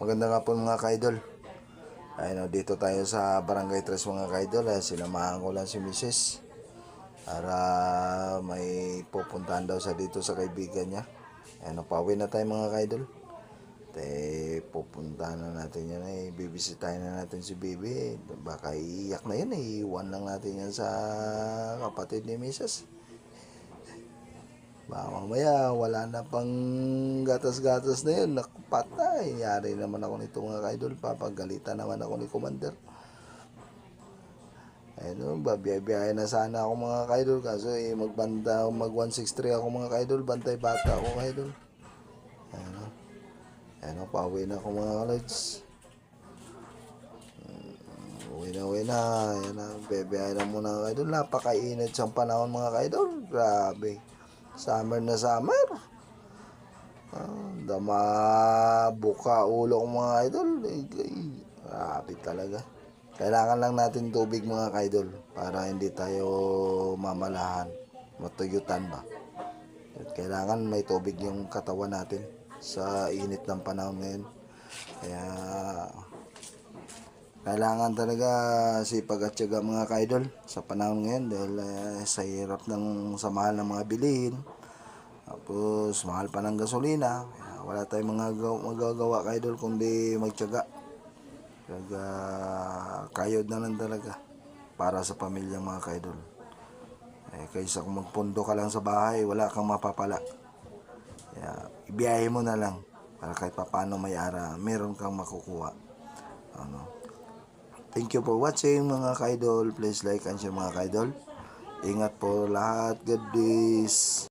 Maganda nga po mga kaidol. Ayun, dito tayo sa Barangay 3 mga kaidol. Sinamahan ko lang si Mrs. Para may pupuntahan daw sa dito sa kaibigan niya. Ayun, pauwi na tayo mga kaidol. Pupuntahan na natin yan. Bibisitahin na natin si Bibi. Baka iiyak na yan. Iiwan lang natin yan sa kapatid ni Mrs. Baka mamaya wala na pang gatas-gatas na yun. Nakapatay. Yari naman ako nito mga kaidol. Papagalitan naman ako ni Commander. Ayun, babiyahe na sana ako mga kaidol. Kaso magbanda, mag 163 ako mga kaidol. Bantay bata ako kaidol. Ayun, pauwi na ako mga kalods. Uwi na. Ayan na, bebehay na muna kaidol. Napakainit sa panahon mga kaidol. Grabe. Summer na summer. Dama buka ulo ng mga idol. Grabe talaga. Kailangan lang natin tubig mga kaidol para hindi tayo mamalahan, matuyutan ba. Kailangan may tubig yung katawan natin sa init ng panahon ngayon. Kaya kailangan talaga sipag at tiyaga mga kaidol sa panahon ngayon dahil sa hirap ng sa mahal ng mga bilihin. Tapos mahal pa ng gasolina. Kaya wala tayong magagawa kaidol kundi magtiyaga. Kaya kayod na lang talaga para sa pamilya mga kaidol. Kaysa kung magpundo ka lang sa bahay, wala kang mapapala. Kaya ibiyahe mo na lang para kahit paano may ara, meron kang makukuha. Thank you for watching mga kaidol. Please like and share mga kaidol. Ingat po lahat. God bless.